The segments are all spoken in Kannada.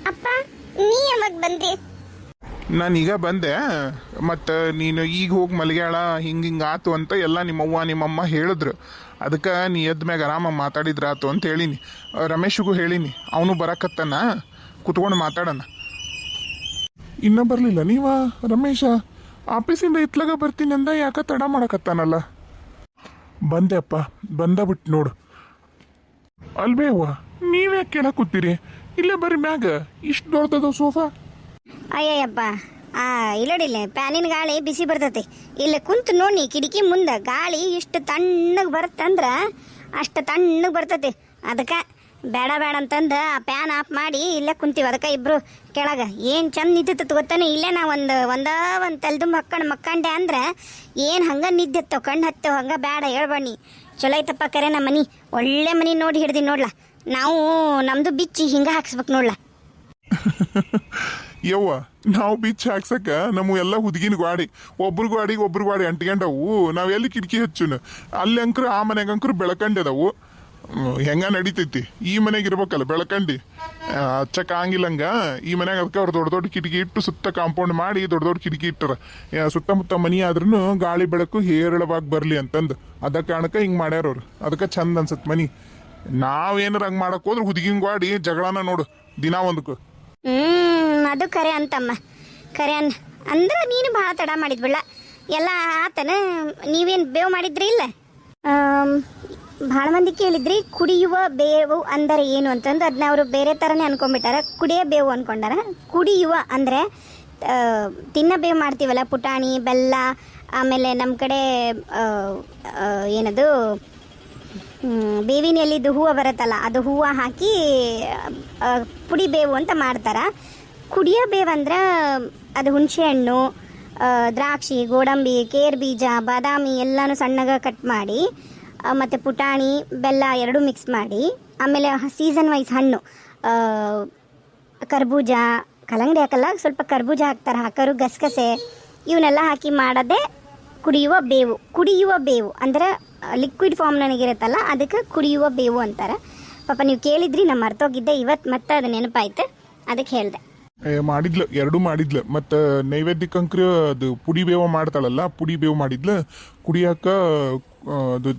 ಅಪ್ಪ ನೀ ಯಾವಾಗ ಬಂದಿ? ನಾನೀಗ ಬಂದೆ. ಮತ್ತು ನೀನು ಈಗ ಹೋಗಿ ಮಲಗ್ಯಾಳ ಹಿಂಗೆ ಆತು ಅಂತ ಎಲ್ಲ ನಿಮ್ಮವ್ವ ನಿಮ್ಮಮ್ಮ ಹೇಳಿದ್ರು. ಅದಕ್ಕೆ ನೀ ಎದ್ದ ಮ್ಯಾಗ ಆರಾಮಾಗಿ ಮಾತಾಡಿದ್ರ ಆತು ಅಂತ ಹೇಳೀನಿ. ರಮೇಶಿಗೂ ಹೇಳೀನಿ, ಅವನು ಬರಕತ್ತಾನ, ಕುತ್ಕೊಂಡು ಮಾತಾಡೋಣ. ಇನ್ನೂ ಬರಲಿಲ್ಲ ನೀವ ರಮೇಶ? ಆಫೀಸಿಂದ ಇತ್ಲಾಗ ಬರ್ತೀನಿ ಅಂದ, ಯಾಕೆ ತಡ ಮಾಡಕತ್ತಾನಲ್ಲ? ಬಂದೆ ಅಪ್ಪ, ಬಂದಬಿಟ್ಟು ನೋಡು. ಅಲ್ವೇ ಅವ್ವ, ನೀವ್ಯಾಕೆ ಕೇಳಕ್ ಕೂತೀರಿ? ಇಲ್ಲೇ ಬರ್ರಿ ಮ್ಯಾಗ, ಇಷ್ಟು ದೊಡ್ಡದವ ಸೋಫಾ. ಅಯ್ಯಯ್ಯಪ್ಪ, ಇಲ್ಲಡಿಲ್ಲ ಪ್ಯಾನಿನ ಗಾಳಿ ಬಿಸಿ ಬರ್ತೈತಿ. ಇಲ್ಲಿ ಕುಂತು ನೋಡಿ ಕಿಟಕಿ ಮುಂದೆ ಗಾಳಿ ಇಷ್ಟು ತಣ್ಣಗೆ ಬರುತ್ತಂದ್ರೆ ಅಷ್ಟು ತಣ್ಣಗೆ ಬರ್ತೈತಿ. ಅದಕ್ಕೆ ಬೇಡ ಬೇಡ ಅಂತಂದು ಆ ಪ್ಯಾನ್ ಆಫ್ ಮಾಡಿ ಇಲ್ಲೇ ಕುಂತೀವಿ. ಅದಕ್ಕೆ ಇಬ್ರು ಕೆಳಗೆ ಏನು ಚಂದ ನಿಂತಿತ್ತು ಗೊತ್ತಾನೆ. ಇಲ್ಲೇ ನಾ ಒಂದು ತಲೆದುಂಬ ಮಕ್ಕಂಡೆ ಅಂದ್ರೆ ಏನು ಹಂಗೆ ನಿದ್ದೆತ್ತವ, ಕಣ್ಣು ಹತ್ತವ. ಹಂಗೆ ಬೇಡ ಹೇಳ್ಬಣ್ಣಿ. ಚಲೋ ಐತಪ್ಪ ಕರೆ. ನಮ್ಮ ಮನೆ ಒಳ್ಳೆ ಮನೆ ನೋಡಿ ಹಿಡ್ದಿ ನೋಡ್ಲ. ನಾವು ನಮ್ಮದು ಬಿಚ್ಚಿ ಹಿಂಗೆ ಹಾಕ್ಸ್ಬೇಕು ನೋಡ್ಲ. ಯವ್ವ, ನಾವು ಬಿಚ್ಚ ಹಾಕ್ಸಕ ನಮ್ಮ ಎಲ್ಲ ಹುಡುಗಿನ ಗಾಡಿ ಒಬ್ರು ಗಾಡಿ ಅಂಟ್ಕೊಂಡವು. ನಾವು ಎಲ್ಲಿ ಕಿಟಕಿ ಹಚ್ಚುನ? ಅಲ್ಲಿ ಅಂಕರು ಆ ಮನೆಗೆ ಅಂಕರು ಬೆಳಕಂಡದವು. ಹೆಂಗ ನಡೀತೈತಿ? ಈ ಮನೆಗೆ ಇರ್ಬೇಕಲ್ಲ ಬೆಳಕಂಡಿ, ಹಚ್ಚಕ ಹಂಗಿಲ್ಲಂಗ. ಈ ಮನ್ಯಾಗ ಅದಕ್ಕೆ ಅವ್ರು ದೊಡ್ಡ ಕಿಟಕಿ ಇಟ್ಟು ಸುತ್ತ ಕಾಂಪೌಂಡ್ ಮಾಡಿ ದೊಡ್ಡ ಕಿಟಕಿ ಇಟ್ಟರ. ಸುತ್ತಮುತ್ತ ಮನಿ ಆದ್ರೂ ಗಾಳಿ ಬೆಳಕು ಹೇರಳವಾಗಿ ಬರಲಿ ಅಂತಂದು ಅದ ಕಾರಣಕ್ಕೆ ಹಿಂಗೆ ಮಾಡ್ಯಾರ ಅವ್ರು. ಅದಕ್ಕೆ ಚಂದ ಅನ್ಸತ್ ಮನಿ. ನಾವೇನಾರ ಹಂಗೆ ಮಾಡಕ್ ಹೋದ್ರೆ ಹುಡುಗಿನ ಗಾಡಿ ಜಗಳನ ನೋಡು ದಿನ ಒಂದಕ್ಕೂ. ಅದು ಕರೆ ಅಂತಮ್ಮ, ಕರೆ ಅಂದ್ರೆ ನೀನು ಭಾಳ ತಡ ಮಾಡಿದ್ಬಿಡ. ಎಲ್ಲ ಆತನ. ನೀವೇನು ಬೇವು ಮಾಡಿದ್ರಿ? ಇಲ್ಲ, ಭಾಳ ಮಂದಿ ಕೇಳಿದ್ರಿ ಕುಡಿಯುವ ಬೇವು ಅಂದರೆ ಏನು ಅಂತಂದು. ಅದನ್ನ ಅವರು ಬೇರೆ ಥರನೇ ಅನ್ಕೊಂಡ್ಬಿಟ್ಟಾರ. ಕುಡಿಯೋ ಬೇವು ಅನ್ಕೊಂಡಾರ. ಕುಡಿಯುವ ಅಂದರೆ ತಿನ್ನ ಬೇವು ಮಾಡ್ತೀವಲ್ಲ, ಪುಟಾಣಿ, ಬೆಲ್ಲ, ಆಮೇಲೆ ನಮ್ಮ ಕಡೆ ಏನದು ಬೇವಿನ ಎಲೆದು ಹೂವು ಬರುತ್ತಲ್ಲ, ಅದು ಹೂವು ಹಾಕಿ ಪುಡಿ ಬೇವು ಅಂತ ಮಾಡ್ತಾರೆ. ಕುಡಿಯೋ ಬೇವು ಅಂದ್ರೆ ಅದು ಹುಣಸೆ ಹಣ್ಣು, ದ್ರಾಕ್ಷಿ, ಗೋಡಂಬಿ, ಕೇರ್ ಬೀಜ, ಬಾದಾಮಿ ಎಲ್ಲನೂ ಸಣ್ಣಗೆ ಕಟ್ ಮಾಡಿ, ಮತ್ತು ಪುಟಾಣಿ, ಬೆಲ್ಲ ಎರಡೂ ಮಿಕ್ಸ್ ಮಾಡಿ, ಆಮೇಲೆ ಸೀಸನ್ ವೈಸ್ ಹಣ್ಣು, ಕರ್ಬೂಜ, ಕಲ್ಲಂಗಡಿ ಹಾಕಲ್ಲ, ಸ್ವಲ್ಪ ಕರ್ಬೂಜ ಹಾಕರು, ಗಸಗಸೆ ಇವನ್ನೆಲ್ಲ ಹಾಕಿ ಮಾಡೋದೇ ಕುಡಿಯುವ ಬೇವು. ಕುಡಿಯುವ ಬೇವು ಅಂದರೆ ಲಿಕ್ವಿಡ್ ಫಾರ್ಮ್ ನನಗಿರುತ್ತಲ್ಲ, ಅದಕ್ಕೆ ಕುಡಿಯುವ ಬೇವು ಅಂತಾರೆ. ಪಾಪ ನೀವು ಕೇಳಿದ್ರಿ, ನಮ್ಮ ಮರ್ತೋಗಿದ್ದೆ. ಇವತ್ತು ಮತ್ತೆ ಅದು ನೆನಪಾಯ್ತು, ಅದಕ್ಕೆ ಹೇಳಿದೆ. ಮಾಡಿದ್ಲು, ಎರಡೂ ಮಾಡಿದ್ಲು. ಮತ್ತು ನೈವೇದ್ಯಕ್ಕಂಕ್ರ ಅದು ಪುಡಿ ಬೇವು ಮಾಡ್ತಾಳಲ್ಲ, ಪುಡಿ ಬೇವು ಮಾಡಿದ್ಲು. ಕುಡಿಯಾಕ ಅದು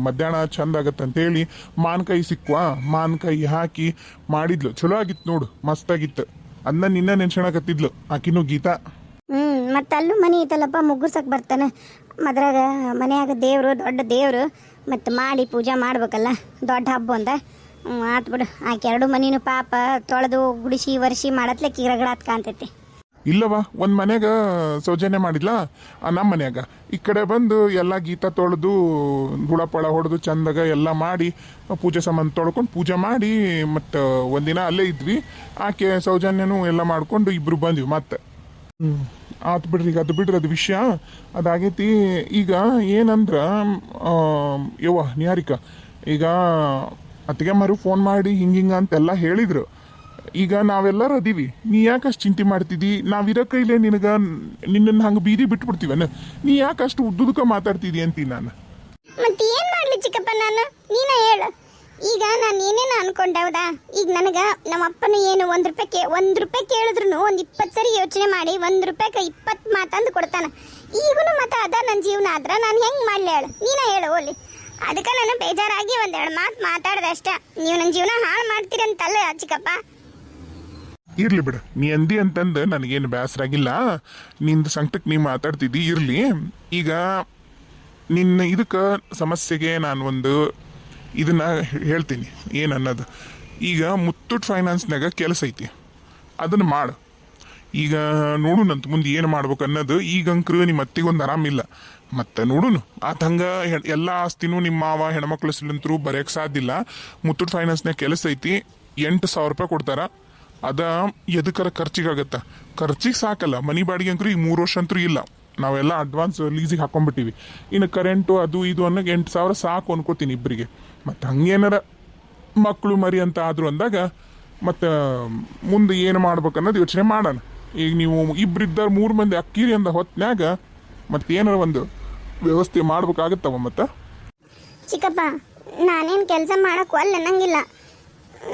ಮಧ್ಯಾಹ್ನ ಚಂದ ಆಗತ್ತಂತೇಳಿ ಮಾನ್ಕಾಯಿ ಸಿಕ್ವಾ, ಮಾನ್ಕಾಯಿ ಹಾಕಿ ಮಾಡಿದ್ಲು. ಚಲೋ ಆಗಿತ್ತು ನೋಡು, ಮಸ್ತಾಗಿತ್ತು. ಅದನ್ನ ನಿನ್ನ ನೆನ್ಸ್ಕೊಳಕತ್ತಿದ್ಲು ಆಕಿನೂ, ಗೀತಾ. ಮತ್ತು ಅಲ್ಲೂ ಮನೆ ಐತಲ್ಲಪ್ಪ, ಮುಗ್ಗುರ್ಸಕ್ಕೆ ಬರ್ತಾನೆ. ಅದ್ರಾಗ ಮನೆಯಾಗ ದೇವರು, ದೊಡ್ಡ ದೇವರು, ಮತ್ತು ಮಾಡಿ ಪೂಜೆ ಮಾಡ್ಬೇಕಲ್ಲ, ದೊಡ್ಡ ಹಬ್ಬ ಅಂತ. ಆತು ಬಿಡು. ಆಕೆ ಎರಡು ಮನಿನೂ ಪಾಪ ತೊಳೆದು ಗುಡಿಸಿ ವರ್ಷಿ ಮಾಡತ್ಲೆಕ್ಕೆ ರಗಡಾತ್ ಕಾಣ್ತೈತಿ. ಇಲ್ಲವಾ, ಒಂದು ಮನ್ಯಾಗ ಸೌಜನ್ಯ ಮಾಡಿದ್ಲ, ನಮ್ಮ ಮನ್ಯಾಗ ಈ ಕಡೆ ಬಂದು ಎಲ್ಲ ಗೀತಾ ತೊಳೆದು ಗುಳಪಳ ಹೊಡೆದು ಚಂದಾಗ ಎಲ್ಲ ಮಾಡಿ ಪೂಜೆ ಸಾಮಾನು ತೊಳ್ಕೊಂಡು ಪೂಜೆ ಮಾಡಿ, ಮತ್ತು ಒಂದಿನ ಅಲ್ಲೇ ಇದ್ವಿ. ಆಕೆ ಸೌಜನ್ಯನೂ ಎಲ್ಲ ಮಾಡ್ಕೊಂಡು ಇಬ್ರು ಬಂದ್ವಿ ಮತ್ತೆ. ಆತು ಬಿಡ್ರಿ. ಈಗ ಅದು ಬಿಡ್ರಿ, ಅದು ವಿಷಯ ಅದಾಗೈತಿ. ಈಗ ಏನಂದ್ರ ಯವ್ವ ನಿಹಾರಿಕಾ, ಈಗ ಅತ್ತಿಗೆ ಮಾರು ಫೋನ್ ಮಾಡಿ ಹಿಂಗಿಂಗ ಅಂತೆಲ್ಲ ಹೇಳಿದ್ರು. ಈಗ ನಾವೆಲ್ಲರೂ ಅದೀವಿ, ನೀ ಯಾಕಷ್ಟು ಚಿಂತೆ ಮಾಡ್ತಿದ್ದಿ? ನಾವಿರೋ ಕೈಲೇ ನಿನ್ನನ್ನು ಹಂಗೆ ಬೀದಿ ಬಿಟ್ಬಿಡ್ತೀವನ? ನೀ ಯಾಕಷ್ಟು ಉದ್ದುದಕ್ಕ ಮಾತಾಡ್ತಿದ್ದಿ ಅಂತೀನಿ ನಾನು. ಮತ್ತೆ ಏನು ಮಾಡಲಿ ಚಿಕ್ಕಪ್ಪ, ನಾನು ನೀನೇ ಹೇಳು. ಈಗ ನಾನು ಏನೇನು ಅನ್ಕೊಂಡೆ ಹೌದಾ? ಈಗ ನನಗೆ ನಮ್ಮ ಅಪ್ಪನು ಏನು ಒಂದು ರೂಪಾಯಿ ಕೇಳಿದ್ರು ಒಂದು 20 ಸರಿ ಯೋಚನೆ ಮಾಡಿ ₹1 20 ಮಾತಂದು ಕೊಡ್ತಾನೆ. ಈಗೂ ಮತ್ತೆ ಅದ ನನ್ನ ಜೀವನ ಆದ್ರೆ ನಾನು ಹೆಂಗೆ ಮಾಡಲಿ ಹೇಳು? ನೀನೇ ಹೇಳು ಓಲಿ. ಅದಕ್ಕೆ ನಾನು ಬೇಜಾರಾಗಿ ಒಂದೆರಡು ಮಾತು ಮಾತಾಡ್ದೆ ಅಷ್ಟೇ. ನೀವು ನನ್ನ ಜೀವನ ಹಾಳು ಮಾಡ್ತೀರಿ ಅಂತಲ್ಲ ಚಿಕ್ಕಪ್ಪ. ಇರ್ಲಿ ಬಿಡು, ನೀ ಅಂದಿ ಅಂತಂದು ನನಗೇನು ಬೇಸರಾಗಿಲ್ಲ. ನಿಂದು ಸಂಕಟಕ್ಕೆ ನೀ ಮಾತಾಡ್ತಿದ್ದಿ, ಇರಲಿ. ಈಗ ನಿನ್ನ ಇದಕ್ಕೆ ಸಮಸ್ಯೆಗೆ ನಾನು ಒಂದು ಇದನ್ನ ಹೇಳ್ತೀನಿ ಏನನ್ನೋದು. ಈಗ ಮುತ್ತೂಟ್ ಫೈನಾನ್ಸ್ನಾಗ ಕೆಲಸ ಐತಿ, ಅದನ್ನು ಮಾಡು. ಈಗ ನೋಡುನಂತ ಮುಂದೆ ಏನು ಮಾಡ್ಬೇಕು ಅನ್ನೋದು. ಈಗ ಅಂಕ್ರು ನಿಮ್ಮ ಅತ್ತಿಗೊಂದು ಆರಾಮಿಲ್ಲ, ಮತ್ತೆ ನೋಡುನು ಆತ ಹಂಗೆ ಎಲ್ಲ ಆಸ್ತಿನೂ ನಿಮ್ಮ ಮಾವ ಹೆಣ್ಮಕ್ಳು ಸಿಲಂತರೂ ಬರೆಯೋಕೆ ಸಾಧ್ಯ ಇಲ್ಲ. ಮುತ್ತೂಟ್ ಫೈನಾನ್ಸ್ನಾಗ ಕೆಲಸ ಐತಿ, ₹8,000 ಕೊಡ್ತಾರ. ಅದ ಎದಕ್ಕರ ಖರ್ಚಿಗಾಗತ್ತ, ಖರ್ಚಿಗೆ ಸಾಕಲ್ಲ. ಮನಿ ಬಾಡಿಗೆ ಅಂಕ್ರು ಈಗ 3 ವರ್ಷ ಅಂತೂ ಇಲ್ಲ, ನಾವೆಲ್ಲ ಅಡ್ವಾನ್ಸ್ ಲೀಸಿಗೆ ಹಾಕೊಂಡ್ಬಿಟ್ಟಿವಿ. ಇನ್ನು ಕರೆಂಟು ಅದು ಇದು ಅನ್ನೋಕೆ 8,000 ಸಾಕು ಅನ್ಕೋತೀನಿ ಇಬ್ಬರಿಗೆ. ಮತ್ತು ಹಂಗೇನಾರ ಮಕ್ಕಳು ಮರಿ ಅಂತ ಆದ್ರು ಅಂದಾಗ ಮತ್ತು ಮುಂದೆ ಏನು ಮಾಡ್ಬೇಕನ್ನೋದು ಯೋಚನೆ ಮಾಡೋಣ. ಈಗ ನೀವು ಇಬ್ಬರಿದ್ದಾರ 3 ಮಂದಿ ಅಕ್ಕಿರಿ ಅಂದ ಹೊತ್ನ್ಯಾಗ ಮತ್ತೆ ಏನಾರ ಒಂದು ವ್ಯವಸ್ಥೆ ಮಾಡ್ಬೇಕಾಗತ್ತವ. ಮತ್ತು ಚಿಕ್ಕಪ್ಪ, ನಾನೇನು ಕೆಲಸ ಮಾಡಕ್ಕೆ ಒಲ್ಲ ಅನ್ನಂಗಿಲ್ಲ.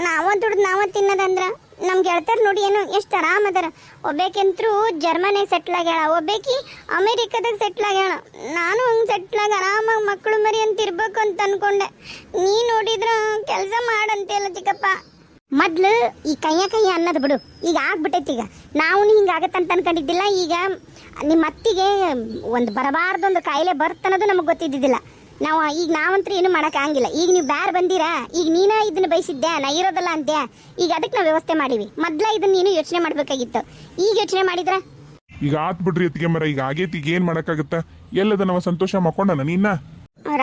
ನಾವ ದುಡ್ದು ನಾವ ತಿನ್ನೋದಂದ್ರೆ ನಮ್ಮ ಗೆಳತಿಯರ್ ನೋಡಿ ಏನು ಎಷ್ಟು ಆರಾಮ್ ಅದಾರ. ಒಬ್ಬೇಕಂತರೂ ಜರ್ಮನಿಗೆ ಸೆಟ್ಲ್ ಆಗ್ಯಾಳ, ಒಬ್ಬೇಕಿ ಅಮೇರಿಕಾದಾಗ ಸೆಟ್ಲ್ ಆಗ್ಯಾಳ. ನಾನು ಹಂಗೆ ಸೆಟ್ಲ್ ಆಗಿ ಆರಾಮಾಗಿ ಮಕ್ಕಳು ಮರಿ ಅಂತ ಇರ್ಬೇಕು ಅಂತ ಅನ್ಕೊಂಡೆ. ನೀ ನೋಡಿದ್ರ ಕೆಲಸ ಮಾಡಂತೆಲ್ಲ ಚಿಕ್ಕಪ್ಪ. ಮೊದ್ಲು ಈ ಕೈಯ ಅನ್ನೋದು ಬಿಡು, ಈಗ ಆಗ್ಬಿಟ್ಟೈತಿ. ಈಗ ನಾವು ಹಿಂಗಾಗತ್ತಂತ ಅನ್ಕೊಂಡಿದ್ದಿಲ್ಲ. ಈಗ ನಿಮ್ಮ ಅತ್ತಿಗೆ ಒಂದು ಬರಬಾರ್ದೊಂದು ಕಾಯಿಲೆ ಬರ್ತನ್ನೋದು ನಮಗೆ ಗೊತ್ತಿದ್ದಿದ್ದಿಲ್ಲ. ನಾವಂತೂ ಏನು ಮಾಡೋಕ್ಕಾಗಿಲ್ಲ. ಈಗ ನೀವು ಬ್ಯಾರ್ ಬಂದಿರಾ, ಈಗ ನೀನ ಇದನ್ನ ಬಯಸಿದ್ದೆ, ನಾ ಇರೋದಲ್ಲ ಅಂತೆ. ಈಗ ಅದಕ್ಕೆ ನಾವು ವ್ಯವಸ್ಥೆ ಮಾಡೀವಿ. ಮೊದ್ಲ ಇದನ್ನ ನೀನು ಯೋಚನೆ ಮಾಡ್ಬೇಕಾಗಿತ್ತು, ಈಗ ಯೋಚನೆ ಮಾಡಿದ್ರ ಈಗ ಆತ್ ಬಿಡ್ರಿ ಅತ್ತಿಗೆ ಮರ. ಈಗ ಆಗೇತಿ, ಈಗ ಏನ್ ಮಾಡಕ್ಕಾಗತ್ತ? ಎಲ್ಲದ ನಾವು ಸಂತೋಷ ಮಕ್ಕೊಂಡನ ನಿನ್ನ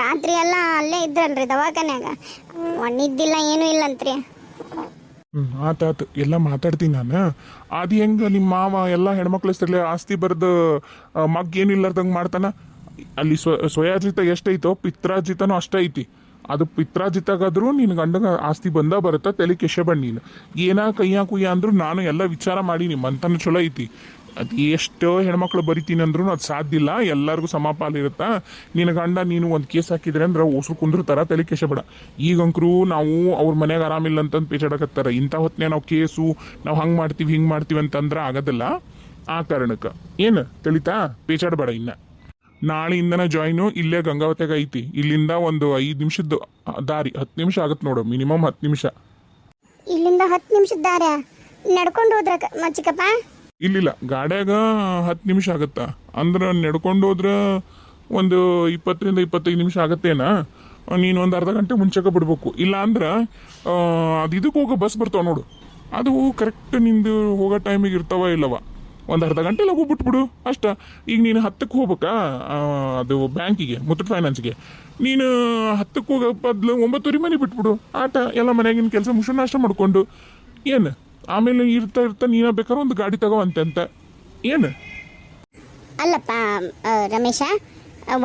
ರಾತ್ರಿ ಎಲ್ಲ ಅಲ್ಲೇ ಇದ್ರಲ್ರಿ ದವಾಖಾನ್ಯಾಗ, ಒಣ್ಣಿದ್ದಿಲ್ಲ ಏನೂ ಇಲ್ಲಂತ್ರಿ. ಆತಾತು ಎಲ್ಲ ಮಾತಾಡ್ತೀನಿ ನಾನು. ಅದು ಹೆಂಗ ನಿಮ್ಮ ಮಾವ ಎಲ್ಲ ಹೆಣ್ಮಕ್ಳು ಆಸ್ತಿ ಬರೆದು ಮಗ್ ಏನಿಲ್ಲಾರ್ದಂಗೆ ಮಾಡ್ತಾನ. ಅಲ್ಲಿ ಸ್ವಯಾರ್ಜಿತ ಎಷ್ಟೈತೋ ಪಿತ್ರಾರ್ಜಿತನೂ ಅಷ್ಟೇ ಐತಿ. ಅದು ಪಿತ್ರಾರ್ಜಿತಾಗಾದ್ರೂ ನಿನ್ನ ಗಂಡಗ ಆಸ್ತಿ ಬಂದ ಬರುತ್ತಾ, ತಲೆ ಕೆಶಬಣ್ಣ. ನೀನು ಏನ ಕೈಯ ಕುಯ್ಯ ಅಂದ್ರು ನಾನು ಎಲ್ಲ ವಿಚಾರ ಮಾಡೀನಿ, ಮಂತನ ಚಲೋ ಐತಿ. ಅದು ಎಷ್ಟೋ ಹೆಣ್ಮಕ್ಳು ಬರಿತೀನಿ ಅಂದ್ರೂ ಅದು ಸಾಧ್ಯ ಇಲ್ಲ, ಎಲ್ಲರಿಗೂ ಸಮಪಾಲಿರುತ್ತಾ. ನಿನ್ನ ಗಂಡ ನೀನು ಒಂದು ಕೇಸ್ ಹಾಕಿದ್ರೆ ಅಂದ್ರೆ ಉಸಿರು ಕುಂದಿರ್ತಾರ, ತಲೆ ಕೆಶಬೇಡ. ಈಗಂಕರು ನಾವು ಅವ್ರ ಮನ್ಯಾಗ ಆರಾಮಿಲ್ಲ ಅಂತಂದು ಪೇಚಾಡಕತ್ತಾರ. ಇಂಥ ಹೊತ್ತಿನ ನಾವು ಕೇಸು ನಾವು ಹಂಗೆ ಮಾಡ್ತೀವಿ ಹಿಂಗೆ ಮಾಡ್ತೀವಿ ಅಂತಂದ್ರೆ ಆಗೋದಿಲ್ಲ. ಆ ಕಾರಣಕ್ಕೆ ಏನು ತಿಳಿತಾ, ಪೇಚಾಡಬೇಡ. ಇನ್ನು ನಾಳೆಯಿಂದನ ಜಾಯ್ನು ಇಲ್ಲೇ ಗಂಗಾವತಿಯಾಗ ಐತಿ. ಇಲ್ಲಿಂದ ಒಂದು 5 ನಿಮಿಷದ ದಾರಿ, 10 ನಿಮಿಷ ಆಗತ್ತೆ ನೋಡು, ಮಿನಿಮಮ್ 10 ನಿಮಿಷ. ಇಲ್ಲಿಂದ 10 ನಿಮಿಷದ ದಾರಿ ನಡ್ಕೊಂಡು ಹೋದ್ರ ಚಿಕ್ಕಪ್ಪ? ಇಲ್ಲಿಲ್ಲ, ಗಾಡ್ಯಾಗ 10 ನಿಮಿಷ ಆಗತ್ತಾ. ಅಂದ್ರೆ ನಡ್ಕೊಂಡು ಹೋದ್ರೆ ಒಂದು 20ರಿಂದ 25 ನಿಮಿಷ ಆಗತ್ತೇನಾ. ನೀನು ಒಂದು ಅರ್ಧ ಗಂಟೆ ಮುಂಚೆಗೆ ಬಿಡ್ಬೇಕು. ಇಲ್ಲ ಅಂದ್ರೆ ಅದು ಇದಕ್ಕೆ ಹೋಗೋ ಬಸ್ ಬರ್ತಾವ ನೋಡು, ಅದು ಕರೆಕ್ಟ್ ನಿಂದು ಹೋಗೋ ಟೈಮಿಗೆ ಇರ್ತಾವ ಇಲ್ಲವ. ಒಂದು ಅರ್ಧ ಗಂಟೆ ಲಗು ಬಿಟ್ಬಿಡು ಅಷ್ಟ. ಈಗ ನೀನು 10ಕ್ಕೆ ಹೋಗ್ಬೇಕಾ ಅದು ಬ್ಯಾಂಕಿಗೆ, ಮುತ್ತೂಟ್ ಫೈನಾನ್ಸ್ಗೆ. ನೀನು 10ಕ್ಕೆ ಹೋಗೋ ಬದಲು 9:30 ಮನೆ ಬಿಟ್ಬಿಡು. ಆಟ ಎಲ್ಲ ಮನೆಯಾಗಿನ ಕೆಲಸ ಮುಗಿಸೋ ನಾಷ್ಟ ಮಾಡ್ಕೊಂಡು ಏನು ಆಮೇಲೆ ಇರ್ತಾ ನೀನ ಬೇಕಾದ್ರೆ ಒಂದು ಗಾಡಿ ತಗೋ ಅಂತ ಏನು. ಅಲ್ಲಪ್ಪ ರಮೇಶ,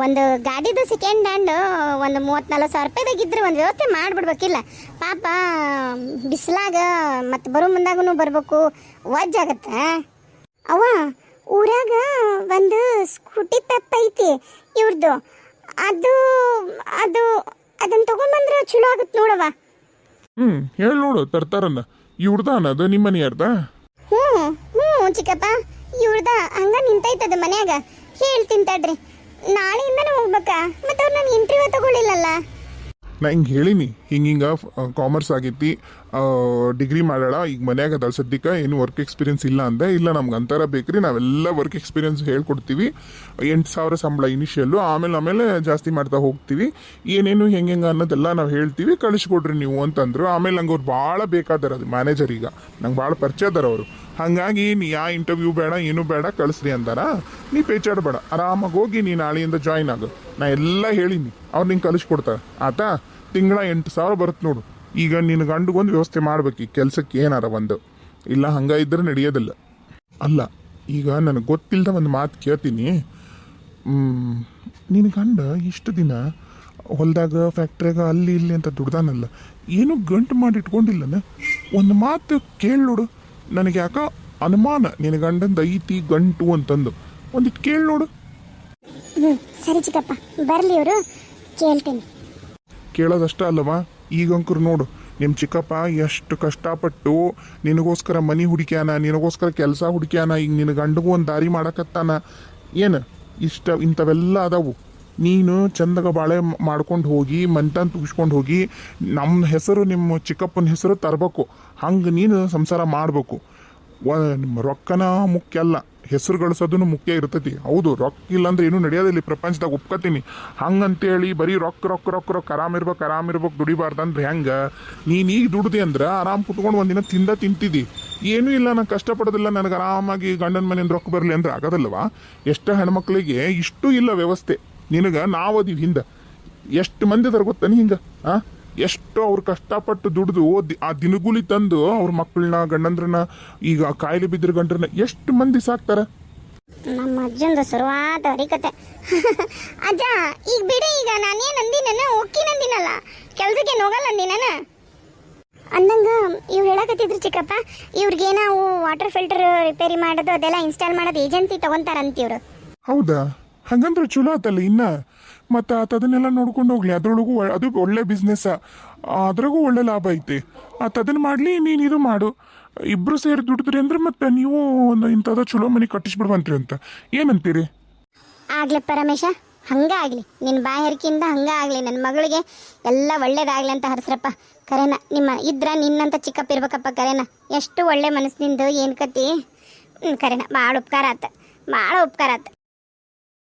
ಒಂದು ಗಾಡಿದು ಸೆಕೆಂಡ್ ಹ್ಯಾಂಡ್ ಒಂದು 30-40 ಸಾವಿರ ರೂಪಾಯಿದಾಗಿದ್ರೆ ಒಂದು ವ್ಯವಸ್ಥೆ ಮಾಡಿಬಿಡ್ಬೇಕಿಲ್ಲ? ಪಾಪ ಬಿಸಿಲಾಗ ಮತ್ತು ಬರೋ ಮುಂದಾಗೂ ಬರಬೇಕು, ವಜ್ಜಾಗತ್ತೆ. ಅವ್ವ, ಊರಾಗ ಒಂದು ಸ್ಕೂಟಿ ಪೆಪ್ ಐತಿ ಇವ್ರದ್ದು, ಅದು ಅದು ಅದನ್ನು ತಗೊಂಡ್ಬಂದ್ರೆ ಚಲೋ ಆಗುತ್ತೆ ನೋಡವ್ವ. ಹೇಳಿ ನೋಡು, ತರ್ತಾರನ್ನ. ಇವ್ರದಾನ ಅದು ನಿಮ್ಮ ಮನೆಯಾರ್ದ? ಹ್ಞೂ ಚಿಕ್ಕಪ್ಪ, ಇವ್ರದ ಹಂಗ ನಿಂತೈತದ ಮನ್ಯಾಗ. ಹೇಳ್ತೀನಿ ತಡ್ರಿ, ನಾಳೆಯಿಂದನೇ ಹೋಗ್ಬೇಕಾ? ಮತ್ತೆ ಅವ್ರು ನಾನು ಇಂಟರ್ವ್ಯೂ ತಗೊಳ್ಳಿಲ್ಲಲ್ಲ. ನಾ ಹಿಂಗೆ ಹೇಳಿನಿ, ಹಿಂಗ ಕಾಮರ್ಸ್ ಆಗೈತಿ, ಡಿಗ್ರಿ ಮಾಡೋಣ, ಈಗ ಮನ್ಯಾಗ ಅದಳ ಸದ್ಯಕ್ಕೆ ಏನು ವರ್ಕ್ ಎಕ್ಸ್ಪೀರಿಯನ್ಸ್ ಇಲ್ಲ ಅಂದೆ. ಇಲ್ಲ ನಮ್ಗೆ ಅಂತಾರ ಬೇಕ್ರಿ, ನಾವೆಲ್ಲ ವರ್ಕ್ ಎಕ್ಸ್ಪೀರಿಯನ್ಸ್ ಹೇಳ್ಕೊಡ್ತೀವಿ. 8,000 ಸಂಬಳ ಇನಿಷಿಯಲ್ಲು, ಆಮೇಲೆ ಜಾಸ್ತಿ ಮಾಡ್ತಾ ಹೋಗ್ತೀವಿ. ಏನೇನು ಹೆಂಗೆ ಅನ್ನೋದೆಲ್ಲ ನಾವು ಹೇಳ್ತೀವಿ, ಕಳಿಸ್ಕೊಡ್ರಿ ನೀವು ಅಂತಂದ್ರು. ಆಮೇಲೆ ನಂಗೆ ಅವ್ರು ಭಾಳ ಬೇಕಾದಾರ, ಅದು ಮ್ಯಾನೇಜರ್ ಈಗ ನಂಗೆ ಭಾಳ ಪರಿಚಯ ಅದಾರ ಅವರು. ಹಾಗಾಗಿ ನೀ ಯಾ ಇಂಟರ್ವ್ಯೂ ಬೇಡ ಏನೂ ಬೇಡ, ಕಳಿಸ್ರಿ ಅಂತಾರ. ನೀ ಪೇಚಾಡಬೇಡ, ಆರಾಮಾಗಿ ಹೋಗಿ ನೀ ನಾಳೆಯಿಂದ ಜಾಯ್ನ್ ಆಗು. ನಾ ಎಲ್ಲ ಹೇಳಿನಿ, ಅವ್ರು ನಿಂಗೆ ಕಳಿಸ್ಕೊಡ್ತಾರೆ. ಆತಾ ತಿಂಗಳ 8,000 ಬರುತ್ತೆ ನೋಡು. ಈಗ ನಿನ್ನ ಗಂಡಿಗೊಂದು ವ್ಯವಸ್ಥೆ ಮಾಡ್ಬೇಕು ಈ ಕೆಲಸಕ್ಕೆ ಏನಾರ ಒಂದು. ಇಲ್ಲ ಹಂಗ ಇದ್ರೆ ನಡೆಯೋದಿಲ್ಲ. ಅಲ್ಲ, ಈಗ ನನಗೆ ಗೊತ್ತಿಲ್ಲದ ಒಂದು ಮಾತು ಕೇಳ್ತೀನಿ. ನಿನ್ನ ಗಂಡ ಇಷ್ಟು ದಿನ ಹೊಲದಾಗ ಫ್ಯಾಕ್ಟ್ರಿಯಾಗ ಅಲ್ಲಿ ಇಲ್ಲಿ ಅಂತ ದುಡ್ದಾನಲ್ಲ, ಏನೂ ಗಂಟು ಮಾಡಿ ಇಟ್ಕೊಂಡಿಲ್ಲನ? ಒಂದು ಮಾತು ಕೇಳಿ ನೋಡು. ನನಗೆ ಯಾಕ ಅನುಮಾನ ನಿನ್ನ ಗಂಡಂದು ಐತಿ ಗಂಟು ಅಂತಂದು. ಒಂದಿಟ್ಟು ಕೇಳಿ ನೋಡು. ಸರಿ ಚಿಕ್ಕಪ್ಪ, ಬರಲಿ ಅವರು, ಕೇಳ್ತೀನಿ. ಕೇಳೋದಷ್ಟ ಅಲ್ಲವಾ, ಈಗಂಕರು ನೋಡು ನಿಮ್ಮ ಚಿಕ್ಕಪ್ಪ ಎಷ್ಟು ಕಷ್ಟಪಟ್ಟು ನಿನಗೋಸ್ಕರ ಮನಿ ಹುಡುಕ್ಯಾನ, ನಿನಗೋಸ್ಕರ ಕೆಲಸ ಹುಡುಕ್ಯಾನ. ಈಗ ನಿನ್ನ ಗಂಡಗೂ ಒಂದು ದಾರಿ ಮಾಡಕತ್ತಾನ. ಏನು ಇಂಥವೆಲ್ಲ ಅದಾವು. ನೀನು ಚಂದಾಗ ಬಾಳೆ ಮಾಡ್ಕೊಂಡು ಹೋಗಿ ಮಂತನ್ ತುಗಿಸ್ಕೊಂಡು ಹೋಗಿ ನಮ್ಮ ಹೆಸರು ನಿಮ್ಮ ಚಿಕ್ಕಪ್ಪನ ಹೆಸರು ತರಬೇಕು. ಹಂಗೆ ನೀನು ಸಂಸಾರ ಮಾಡಬೇಕು. ರೊಕ್ಕನ ಮುಖ್ಯ ಅಲ್ಲ, ಹೆಸರು ಗಳಿಸೋದನ್ನು ಮುಖ್ಯ ಇರ್ತೈತಿ. ಹೌದು, ರೊಕ್ಕ ಇಲ್ಲಾಂದ್ರೆ ಏನೂ ನಡೆಯೋದಿಲ್ಲ ಈ ಪ್ರಪಂಚದಾಗ, ಒಪ್ಕೋತೀನಿ. ಹಂಗಂತೇಳಿ ಬರೀ ರೊಕ್ಕ ಆರಾಮಿರ್ಬೇಕು ದುಡಿಬಾರ್ದಂದ್ರೆ ಹೆಂಗೆ? ನೀನು ಈಗ ದುಡ್ದಿ ಅಂದ್ರೆ ಆರಾಮ್ ಕುತ್ಕೊಂಡು ಒಂದಿನ ತಿಂತಿದ್ದಿ. ಏನೂ ಇಲ್ಲ, ನಾನು ಕಷ್ಟಪಡೋದಿಲ್ಲ, ನನಗೆ ಆರಾಮಾಗಿ ಗಂಡನ ಮನೆಯಿಂದ ರೊಕ್ಕ ಬರಲಿ ಅಂದ್ರೆ ಆಗೋದಲ್ವಾ? ಎಷ್ಟೋ ಹೆಣ್ಮಕ್ಳಿಗೆ ಇಷ್ಟೂ ಇಲ್ಲ ವ್ಯವಸ್ಥೆ. ನಿನಗೆ ನಾವು ಅದೀವಿ ಹಿಂದೆ, ಎಷ್ಟು ಮಂದಿ ಅದಾರ ಗೊತ್ತಾನೆ ಹಿಂಗೆ. ಎಷ್ಟೋ ಅವ್ರು ಕಷ್ಟಪಟ್ಟು ದುಡಿದು ಆ ದಿನಗೂಲಿ ತಂದು ಅವ್ರ ಮಕ್ಕಳನ್ನ ಗಂಡಂದ್ರನ್ನ ಈಗ ಕಾಯಿಲೆ ಬಿದ್ದಿರ ಗಂಡ್ರನ್ನ ಎಷ್ಟು ಮಂದಿ ಸಾಕ್ತಾರ. ನಮ್ಮ ಅಜ್ಜಂದು ಶುರುವಾತ ಕತೆ. ಅಜ್ಜ ಈಗ ಬಿಡಿ, ಈಗ ನಾನೇನು ಅಂದಿನ ಒಕ್ಕಿನಂದಿನಲ್ಲ, ಕೆಲ್ಸಕ್ಕೆ ಹೋಗಲ್ಲ ಅಂದಿನ ಅಂದಂಗ ಇವ್ರು ಹೇಳಕತ್ತಿದ್ರು ಚಿಕ್ಕಪ್ಪ. ಇವ್ರಿಗೆ ನಾವು ವಾಟರ್ ಫಿಲ್ಟರ್ ರಿಪೇರಿ ಮಾಡೋದು ಅದೆಲ್ಲ ಇನ್ಸ್ಟಾಲ್ ಮಾಡೋದು ಏಜೆನ್ಸಿ ತಗೊಂತಾರಂತಿವ್ರು. ಹೌದಾ? ಹಂಗಂದ್ರೆ ಚಲೋ ಆತಲ್ಲ. ಇನ್ನ ಮತ್ತು ಅದನ್ನೆಲ್ಲ ನೋಡ್ಕೊಂಡು ಹೋಗ್ಲಿ. ಅದ್ರೊಳಗೂ ಅದು ಒಳ್ಳೆ ಬಿಸ್ನೆಸ್, ಅದ್ರಾಗೂ ಒಳ್ಳೆ ಲಾಭ ಐತಿ. ಅದನ್ನ ಮಾಡಲಿ, ನೀನು ಇದು ಮಾಡು. ಇಬ್ರು ಸೇರಿ ದುಡಿದ್ರಿ ಅಂದ್ರೆ ಮತ್ತೆ ನೀವು ಒಂದು ಇಂಥದ ಚಲೋ ಮನೆ ಕಟ್ಟಿಸ್ಬಿಡ್ವಂತ್ರಿ ಅಂತ ಏನಂತೀರಿ? ಆಗ್ಲಪ್ಪ ರಮೇಶ, ಹಂಗಾಗ್ಲಿ ನಿನ್ನ ಬಾಯಾರಿಕೆಯಿಂದ ಹಂಗಾಗ್ಲಿ, ನನ್ನ ಮಗಳಿಗೆ ಎಲ್ಲ ಒಳ್ಳೇದಾಗ್ಲಿ ಅಂತ ಹರಸ್ರಪ್ಪ. ಕರೆನ ನಿಮ್ಮ ಇದ್ರ ನಿನ್ನಂತ ಚಿಕ್ಕಪ್ಪ ಇರ್ಬೇಕಪ್ಪ. ಕರೆನ ಎಷ್ಟು ಒಳ್ಳೆ ಮನಸ್ಸಿನಿಂದ ಏನು ಕತಿ. ಕರೆನ ಭಾಳ ಉಪಕಾರ ಆತ, ಭಾಳ ಉಪಕಾರ ಆತ.